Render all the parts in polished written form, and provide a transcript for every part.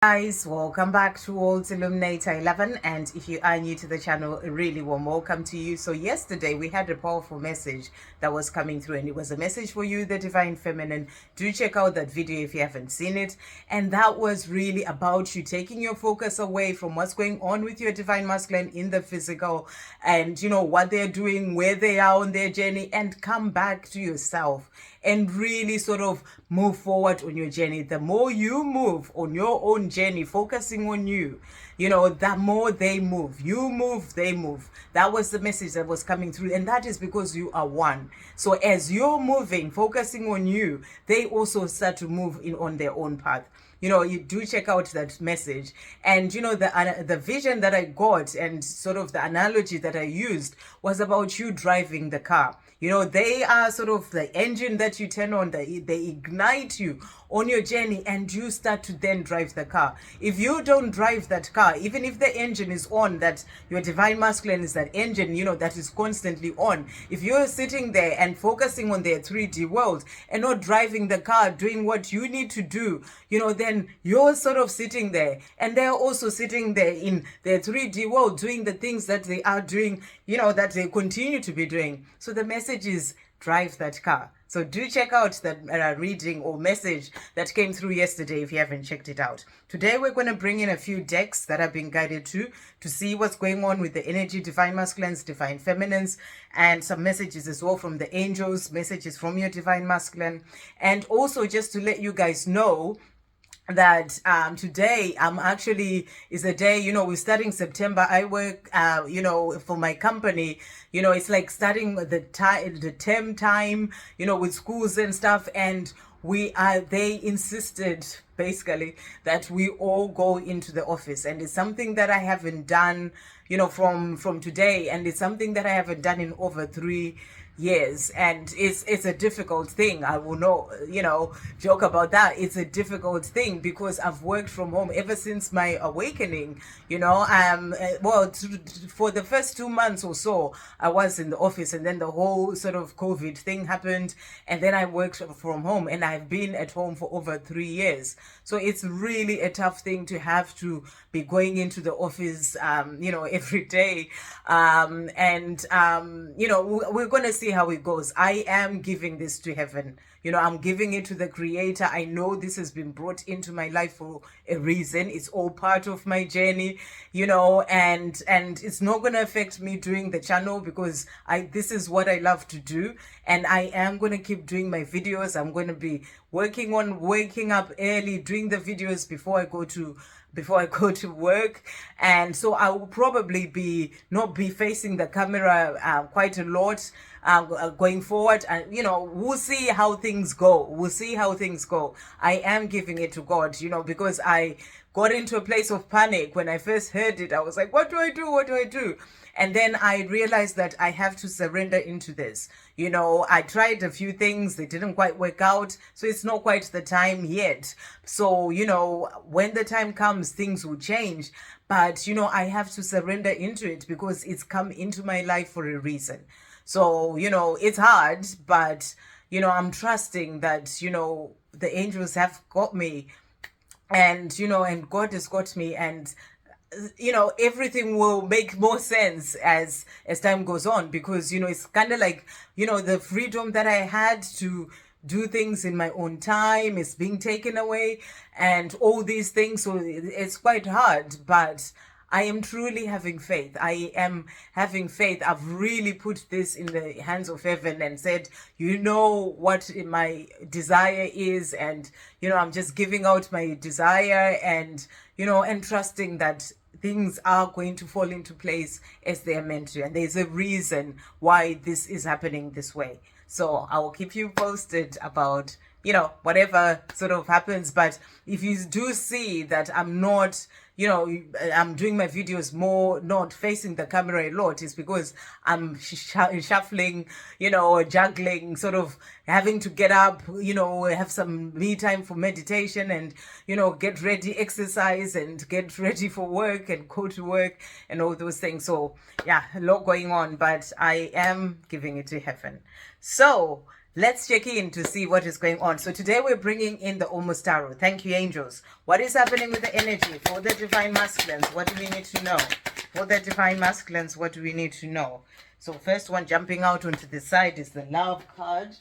Guys, welcome back to World Illuminator 11, and if you are new to the channel, a really warm welcome to you. So yesterday we had a powerful message that was coming through, and it was a message for you, the Divine Feminine. Do check out that video if you haven't seen it. And that was really about you taking your focus away from what's going on with your Divine Masculine in the physical, and what they're doing, where they are on their journey, and come back to yourself and really sort of move forward on your journey. The more you move on your own journey, focusing on you, the more they move. You move, they move. That was the message that was coming through. And that is because you are one. So as you're moving, focusing on you, they also start to move in on their own path. You do check out that message. And the vision that I got and sort of the analogy that I used was about you driving the car. They are sort of the engine that you turn on, they ignite you on your journey, and you start to then drive the car. If you don't drive that car, even if the engine is on, that your Divine Masculine is that engine, that is constantly on. If you're sitting there and focusing on their 3D world and not driving the car, doing what you need to do, then you're sort of sitting there, and they're also sitting there in their 3D world doing the things that they are doing, that they continue to be doing. So the message is drive that car. So do check out that reading or message that came through yesterday if you haven't checked it out. Today we're going to bring in a few decks that I've been guided to see what's going on with the energy, Divine Masculines, Divine Feminines, and some messages as well from the angels, messages from your Divine Masculine. And also just to let you guys know that today is a day, we're starting September. I work for my company. It's like starting the term time, with schools and stuff, and they insisted basically that we all go into the office, and it's something that I haven't done from today, and it's something that I haven't done in over 3 years, and it's a difficult thing. I will joke about that. It's a difficult thing because I've worked from home ever since my awakening. For the first 2 months or so I was in the office, and then the whole sort of COVID thing happened, and then I worked from home, and I've been at home for over 3 years. So it's really a tough thing to have to be going into the office every day, we're gonna see how it goes. I am giving this to heaven. I'm giving it to the Creator. I know this has been brought into my life for a reason. It's all part of my journey, and it's not going to affect me doing the channel, because this is what I love to do, and I am going to keep doing my videos. I'm going to be working on waking up early, doing the videos before I go to work. And so I will probably not be facing the camera quite a lot going forward, and we'll see how things go. I am giving it to God, because I got into a place of panic when I first heard it. I was like, what do I do? And then I realized that I have to surrender into this. I tried a few things, they didn't quite work out, so it's not quite the time yet. So, when the time comes, things will change. But, I have to surrender into it because it's come into my life for a reason. So, it's hard, but, I'm trusting that, the angels have got me, and, and God has got me, and everything will make more sense as time goes on, because it's kind of like the freedom that I had to do things in my own time is being taken away, and all these things. So it's quite hard, but I am truly having faith. I am having faith. I've really put this in the hands of heaven and said, what my desire is, and I'm just giving out my desire, and and trusting that things are going to fall into place as they are meant to, and there's a reason why this is happening this way. So I will keep you posted about whatever sort of happens. But if you do see that I'm not, I'm doing my videos more not facing the camera a lot, is because I'm shuffling, juggling, sort of having to get up, have some me time for meditation, and, get ready, exercise, and get ready for work and go to work and all those things. So yeah, a lot going on, but I am giving it to heaven. So Let's check in to see what is going on. So today we're bringing in the Almost Tarot. Thank you, angels. What is happening with the energy for the divine masculines? What do we need to know? For the divine masculines, what do we need to know? So first one jumping out onto the side is the love card.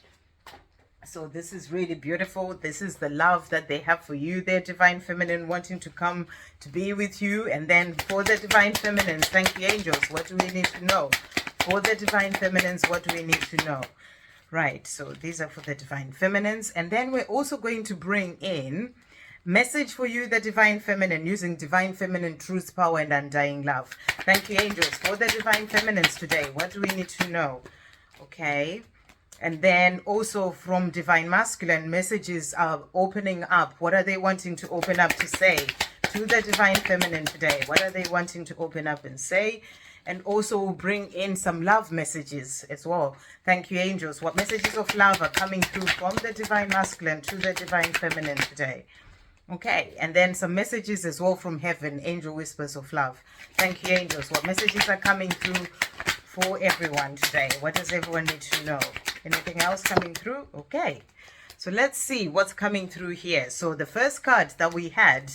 So this is really beautiful. This is the love that they have for you, their divine feminine, wanting to come to be with you. And then for the divine feminines, thank you, angels. What do we need to know? For the divine feminines, what do we need to know? Right, so these are for the divine feminines. And then we're also going to bring in message for you, the divine feminine, using divine feminine truth, power, and undying love. Thank you, angels, for the divine feminines today. What do we need to know? Okay. And then also from divine masculine, messages are opening up. What are they wanting to open up to say to the divine feminine today? What are they wanting to open up and say? And also we'll bring in some love messages as well. Thank you, angels. What messages of love are coming through from the divine masculine to the divine feminine today? Okay, and then some messages as well from heaven, angel whispers of love. Thank you, angels. What messages are coming through for everyone today? What does everyone need to know? Anything else coming through? Okay, so let's see what's coming through here. So the first card that we had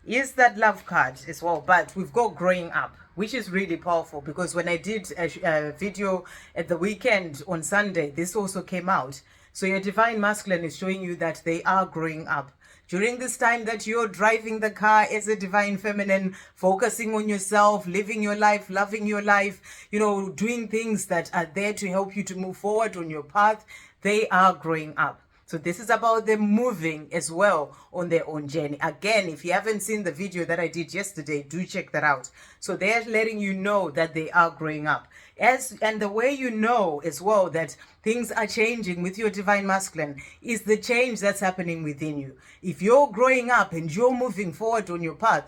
is that love card as well, but we've got growing up, which is really powerful, because when I did a video at the weekend on Sunday, this also came out. So your divine masculine is showing you that they are growing up. During this time that you're driving the car as a divine feminine, focusing on yourself, living your life, loving your life, you know, doing things that are there to help you to move forward on your path, they are growing up. So this is about them moving as well on their own journey. Again, if you haven't seen the video that I did yesterday, do check that out. So they're letting you know that they are growing up. And the way you know as well that things are changing with your divine masculine is the change that's happening within you. If you're growing up and you're moving forward on your path,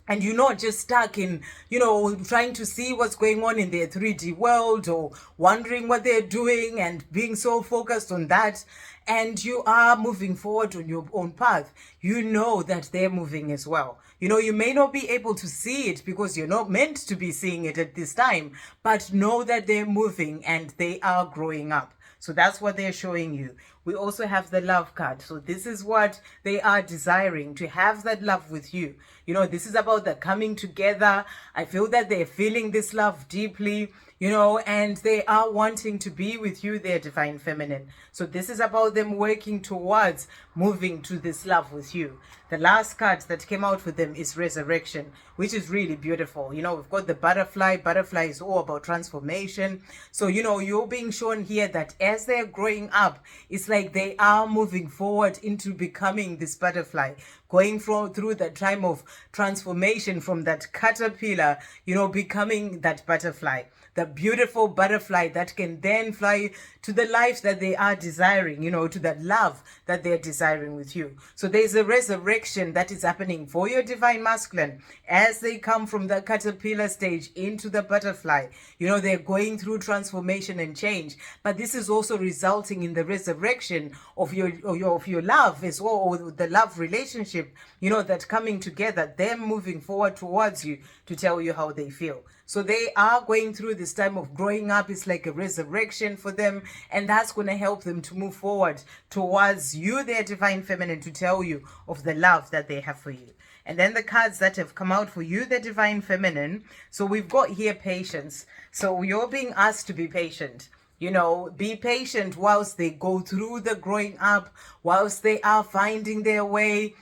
and you're not just stuck in, you know, trying to see what's going on in their 3D world or wondering what they're doing and being so focused on that, and you are moving forward on your own path, you know that they're moving as well. You know, you may not be able to see it because you're not meant to be seeing it at this time, but know that they're moving and they are growing up. So that's what they're showing you. We also have the love card. So this is what they are desiring, to have that love with you. You know, this is about the coming together. I feel that they're feeling this love deeply, you know, and they are wanting to be with you, their divine feminine. So this is about them working towards moving to this love with you. The last card that came out for them is resurrection, which is really beautiful. You know, we've got the butterfly. Butterfly is all about transformation. So, you know, you're being shown here that as they're growing up, it's like they are moving forward into becoming this butterfly, going through that time of transformation from that caterpillar, you know, becoming that butterfly. The beautiful butterfly that can then fly to the life that they are desiring, you know, to that love that they're desiring with you. So there's a resurrection that is happening for your divine masculine as they come from the caterpillar stage into the butterfly. You know, they're going through transformation and change, but this is also resulting in the resurrection of your love as well, or the love relationship, you know, that coming together, them moving forward towards you to tell you how they feel. So they are going through this time of growing up. It's like a resurrection for them, and that's going to help them to move forward towards you, their divine feminine, to tell you of the love that they have for you. And then the cards that have come out for you, the divine feminine. So we've got here patience. So you're being asked to be patient. You know, be patient whilst they go through the growing up, whilst they are finding their way.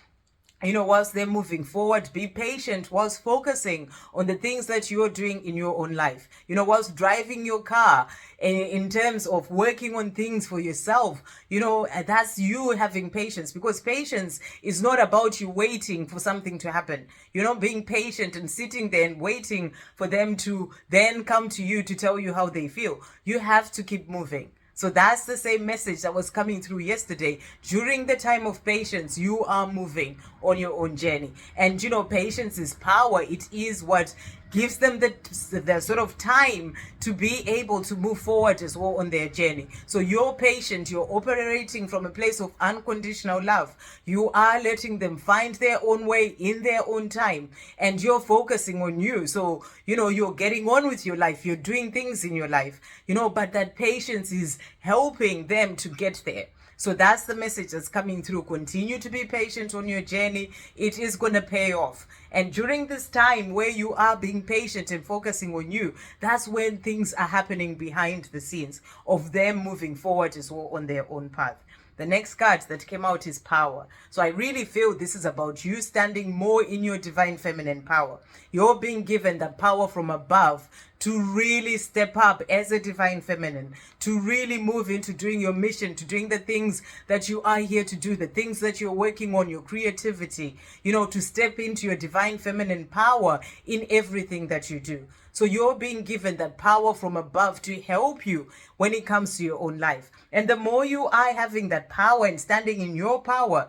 You know, whilst they're moving forward, be patient whilst focusing on the things that you're doing in your own life. You know, whilst driving your car, in terms of working on things for yourself, you know, that's you having patience, because patience is not about you waiting for something to happen. You're not being patient and sitting there and waiting for them to then come to you to tell you how they feel. You have to keep moving. So that's the same message that was coming through yesterday. During the time of patience, you are moving. on your own journey. And patience is power. It is what gives them the sort of time to be able to move forward as well on their journey. So you're patient, you're operating from a place of unconditional love. You are letting them find their own way in their own time, and you're focusing on you. So you're getting on with your life, you're doing things in your life, but that patience is helping them to get there. So that's the message that's coming through. Continue to be patient on your journey. It is going to pay off. And during this time where you are being patient and focusing on you, that's when things are happening behind the scenes of them moving forward as well on their own path. The next card that came out is power. So I really feel this is about you standing more in your divine feminine power. You're being given the power from above to really step up as a divine feminine, to really move into doing your mission, to doing the things that you are here to do, the things that you're working on, your creativity, to step into your divine feminine power in everything that you do. So you're being given that power from above to help you when it comes to your own life. And the more you are having that power and standing in your power,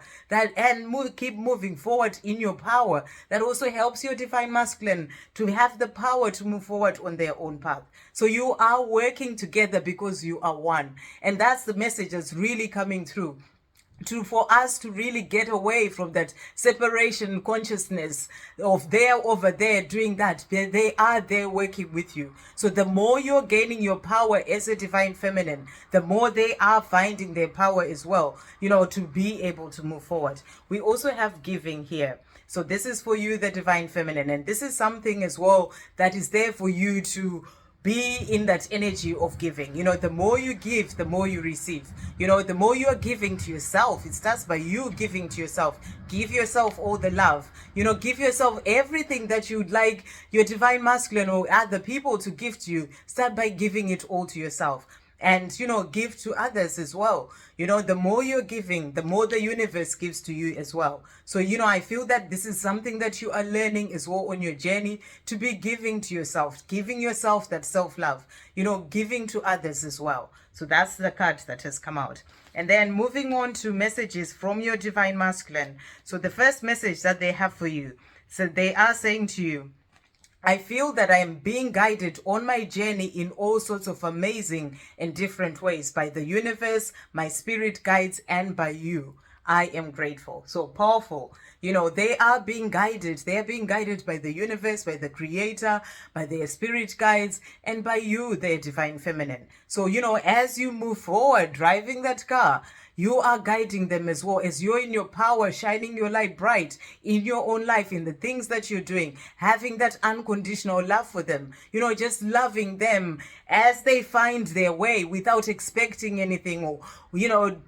keep moving forward in your power, that also helps your divine masculine to have the power to move forward on their own path. So you are working together because you are one. And that's the message that's really coming through. For us to really get away from that separation consciousness of they're over there doing that. They are there working with you. So the more you're gaining your power as a divine feminine, the more they are finding their power as well, to be able to move forward. We also have giving here. So this is for you, the divine feminine. And this is something as well that is there for you to be in that energy of giving. The more you give, the more you receive. The more you are giving to yourself, it starts by you giving to yourself. Give yourself all the love. Give yourself everything that you'd like your divine masculine or other people to give to you. Start by giving it all to yourself. And give to others as well. The more you're giving, the more the universe gives to you as well. So I feel that this is something that you are learning as well on your journey, to be giving to yourself, giving yourself that self-love, giving to others as well. So that's the card that has come out. And then moving on to messages from your divine masculine. So the first message that they have for you, so they are saying to you, I feel that I am being guided on my journey in all sorts of amazing and different ways by the universe, my spirit guides, and by you. I am grateful. So powerful. They are being guided. They are being guided by the universe, by the creator, by their spirit guides, and by you, their divine feminine. So, as you move forward, driving that car, you are guiding them as well, as you're in your power, shining your light bright in your own life, in the things that you're doing, having that unconditional love for them, just loving them as they find their way without expecting anything or,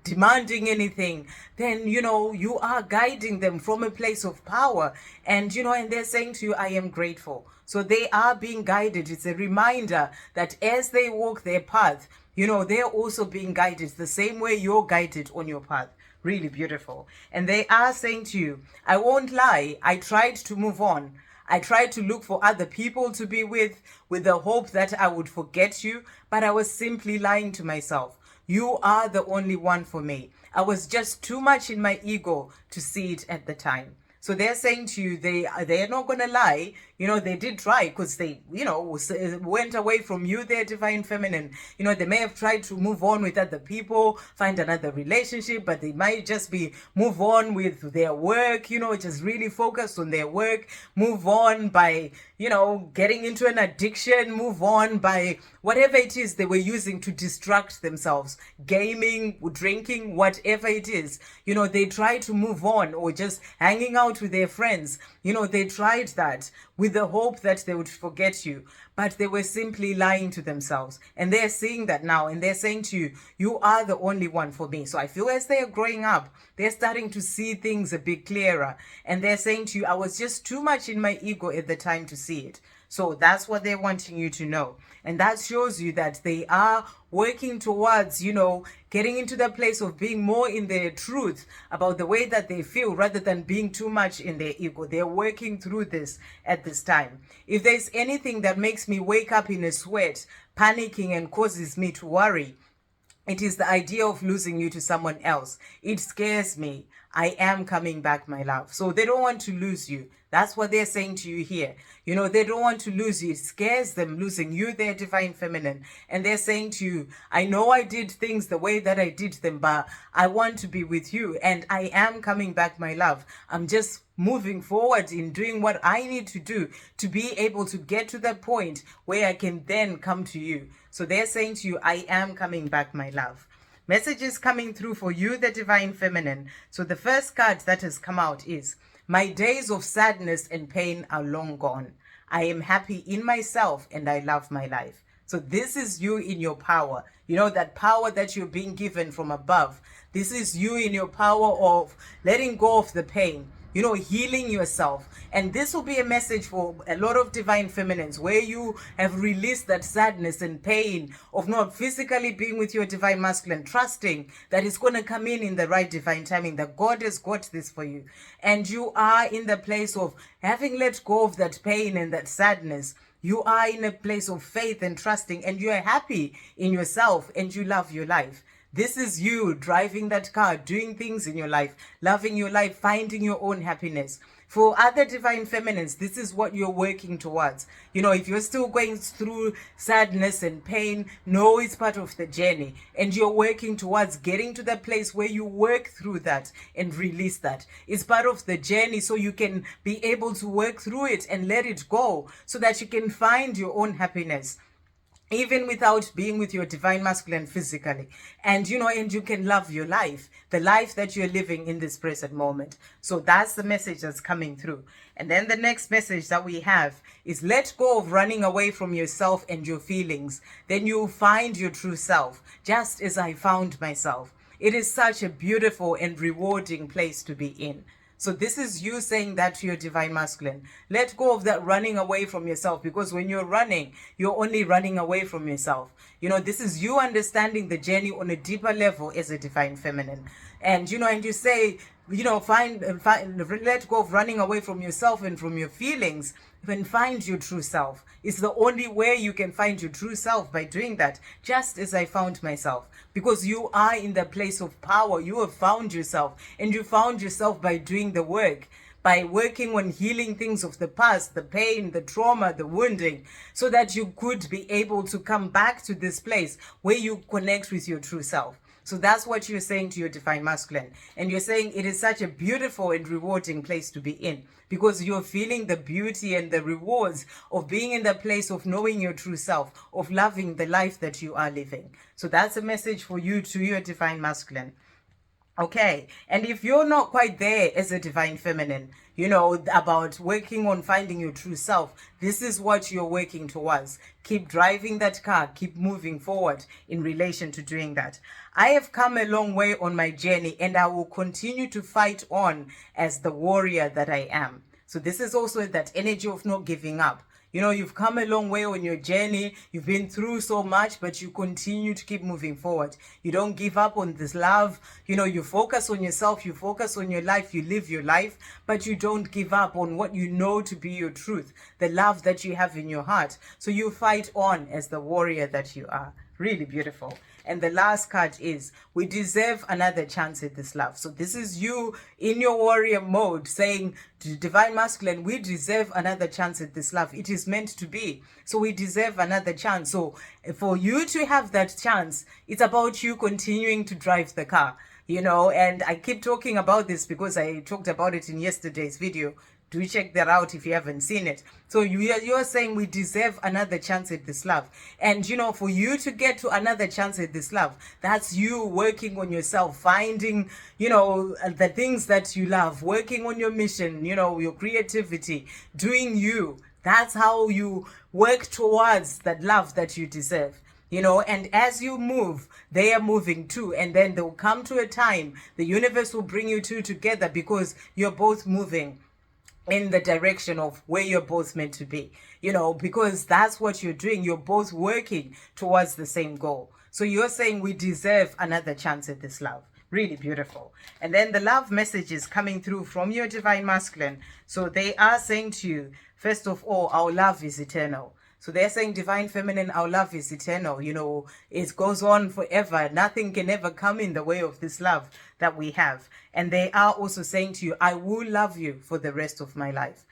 demanding anything. Then, you are guiding them from a place of power. And, and they're saying to you, I am grateful. So they are being guided. It's a reminder that as they walk their path, they're also being guided the same way you're guided on your path. Really beautiful. And they are saying to you, I won't lie, I tried to move on. I tried to look for other people to be with the hope that I would forget you, but I was simply lying to myself. You are the only one for me. I was just too much in my ego to see it at the time. So they're saying to you, they're not going to lie. They did try, because they, went away from you, their divine feminine. They may have tried to move on with other people, find another relationship, but they might just move on with their work, just really focus on their work, move on by, getting into an addiction, move on by whatever it is they were using to distract themselves, gaming, drinking, whatever it is. They try to move on, or just hanging out with their friends. They tried that with the hope that they would forget you, but they were simply lying to themselves. And they're seeing that now, and they're saying to you, you are the only one for me. So I feel as they are growing up, they're starting to see things a bit clearer. And they're saying to you, I was just too much in my ego at the time to see it. So that's what they're wanting you to know. And that shows you that they are working towards, getting into the place of being more in their truth about the way that they feel, rather than being too much in their ego. They're working through this at this time. If there's anything that makes me wake up in a sweat, panicking, and causes me to worry, it is the idea of losing you to someone else. It scares me. I am coming back, my love. So they don't want to lose you. That's what they're saying to you here. You know, they don't want to lose you. It scares them losing you, their divine feminine. And they're saying to you, I know I did things the way that I did them, but I want to be with you. And I am coming back, my love. I'm just moving forward in doing what I need to do to be able to get to that point where I can then come to you. So they're saying to you, I am coming back, my love. Messages coming through for you, the divine feminine. So the first card that has come out is, my days of sadness and pain are long gone. I am happy in myself and I love my life. So this is you in your power. You know, that power that you're being given from above. This is you in your power of letting go of the pain, you know, healing yourself. And this will be a message for a lot of divine feminines where you have released that sadness and pain of not physically being with your divine masculine, trusting that it's going to come in the right divine timing, that God has got this for you. And you are in the place of having let go of that pain and that sadness. You are in a place of faith and trusting, and you are happy in yourself and you love your life. This is you driving that car, doing things in your life, loving your life, finding your own happiness. For other divine feminines, this is what you're working towards. You know, if you're still going through sadness and pain, know it's part of the journey. And you're working towards getting to the place where you work through that and release that. It's part of the journey so you can be able to work through it and let it go so that you can find your own happiness, even without being with your divine masculine physically. And you know, and you can love your life, the life that you're living in this present moment. So that's the message that's coming through. And then the next message that we have is, let go of running away from yourself and your feelings. Then you'll find your true self, just as I found myself. It is such a beautiful and rewarding place to be in. So this is you saying that to your divine masculine. Let go of that running away from yourself, because when you're running, you're only running away from yourself. You know, this is you understanding the journey on a deeper level as a divine feminine. And, you know, and you say, you know, let go of running away from yourself and from your feelings, and find your true self. It's the only way you can find your true self, by doing that, just as I found myself. Because you are in the place of power. You have found yourself, and you found yourself by doing the work, by working on healing things of the past, the pain, the trauma, the wounding, so that you could be able to come back to this place where you connect with your true self. So that's what you're saying to your divine masculine. And you're saying it is such a beautiful and rewarding place to be in, because you're feeling the beauty and the rewards of being in the place of knowing your true self, of loving the life that you are living. So that's a message for you to your divine masculine. Okay, and if you're not quite there as a divine feminine, you know, about working on finding your true self, this is what you're working towards. Keep driving that car, keep moving forward in relation to doing that. I have come a long way on my journey, and I will continue to fight on as the warrior that I am. So this is also that energy of not giving up. You know, you've come a long way on your journey. You've been through so much, but you continue to keep moving forward. You don't give up on this love. You know, you focus on yourself, you focus on your life, you live your life, but you don't give up on what you know to be your truth, the love that you have in your heart. So you fight on as the warrior that you are. Really beautiful. And the last card is, we deserve another chance at this love. So this is you in your warrior mode saying to divine masculine, we deserve another chance at this love. It is meant to be. So we deserve another chance. So for you to have that chance, it's about you continuing to drive the car. You know, and I keep talking about this because I talked about it in yesterday's video. Do check that out if you haven't seen it. So you're saying we deserve another chance at this love. And, you know, for you to get to another chance at this love, that's you working on yourself, finding, you know, the things that you love, working on your mission, you know, your creativity, doing you. That's how you work towards that love that you deserve. You know, and as you move, they are moving too. And then they'll come to a time, the universe will bring you two together, because you're both moving in the direction of where you're both meant to be, you know, because that's what you're doing. You're both working towards the same goal. So you're saying we deserve another chance at this love. Really beautiful. And then the love message is coming through from your divine masculine. So they are saying to you, first of all, our love is eternal. So they're saying, Divine Feminine, our love is eternal. It goes on forever. Nothing can ever come in the way of this love that we have. And they are also saying to you, I will love you for the rest of my life.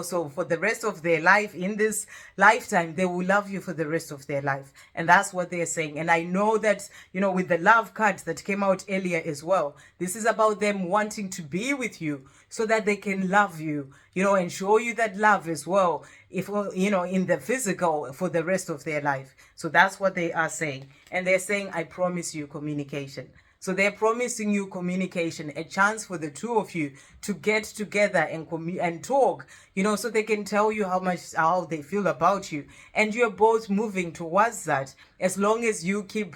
So for the rest of their life, in this lifetime, they will love you for the rest of their life. And that's what they're saying. And I know that, with the love cards that came out earlier as well, this is about them wanting to be with you so that they can love you, and show you that love as well, if, in the physical for the rest of their life. So that's what they are saying. And they're saying, I promise you communication. So they're promising you communication, a chance for the two of you to get together and talk, so they can tell you how they feel about you. And you're both moving towards that, as long as you keep,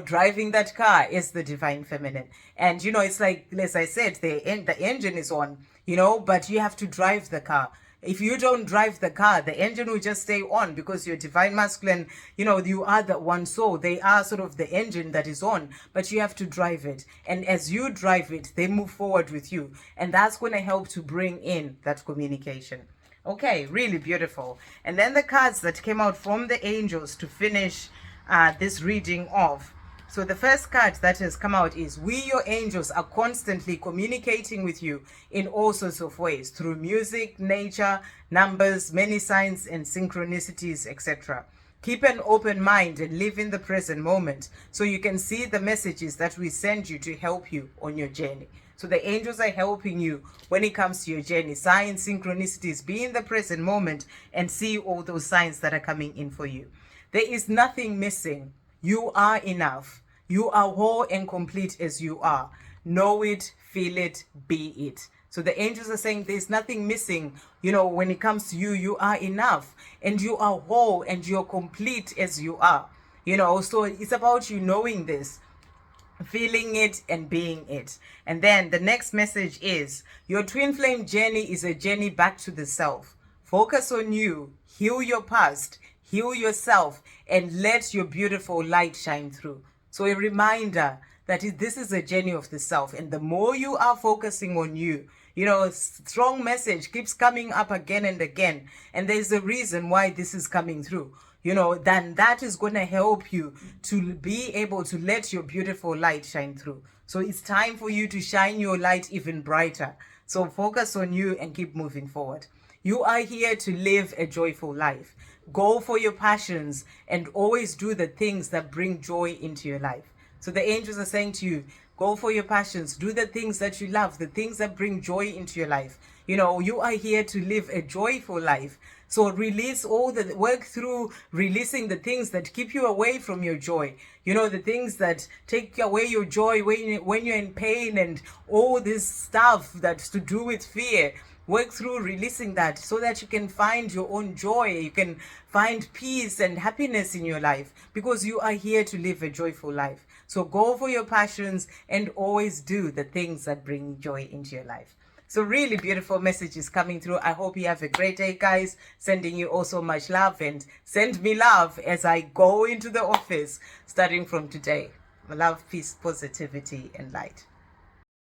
driving that car as the Divine Feminine. And, it's like, as I said, the engine is on, but you have to drive the car. If you don't drive the car, the engine will just stay on, because you're Divine Masculine, you are the one soul. They are sort of the engine that is on, but you have to drive it. And as you drive it, they move forward with you. And that's going to help to bring in that communication. Okay, really beautiful. And then the cards that came out from the angels to finish this reading off. So the first card that has come out is, we, your angels, are constantly communicating with you in all sorts of ways, through music, nature, numbers, many signs and synchronicities, etc. Keep an open mind and live in the present moment so you can see the messages that we send you to help you on your journey. So the angels are helping you when it comes to your journey. Signs, synchronicities, be in the present moment and see all those signs that are coming in for you. There is nothing missing. You are enough. You are whole and complete as you are. Know it, feel it, be it. So the angels are saying there's nothing missing. When it comes to you, you are enough and you are whole and you're complete as you are. So it's about you knowing this, feeling it and being it. And then the next message is, your twin flame journey is a journey back to the self. Focus on you, heal your past, heal yourself, and let your beautiful light shine through. So a reminder that this is a journey of the self. And the more you are focusing on you, strong message keeps coming up again and again. And there's a reason why this is coming through. Then that is going to help you to be able to let your beautiful light shine through. So it's time for you to shine your light even brighter. So focus on you and keep moving forward. You are here to live a joyful life. Go for your passions and always do the things that bring joy into your life. So the angels are saying to you, go for your passions, do the things that you love, the things that bring joy into your life. You are here to live a joyful life. So work through releasing the things that keep you away from your joy. The things that take away your joy when you're in pain and all this stuff that's to do with fear. Work through releasing that so that you can find your own joy. You can find peace and happiness in your life, because you are here to live a joyful life. So go for your passions and always do the things that bring joy into your life. So really beautiful messages coming through. I hope you have a great day, guys. Sending you also much love, and send me love as I go into the office starting from today. Love, peace, positivity, and light.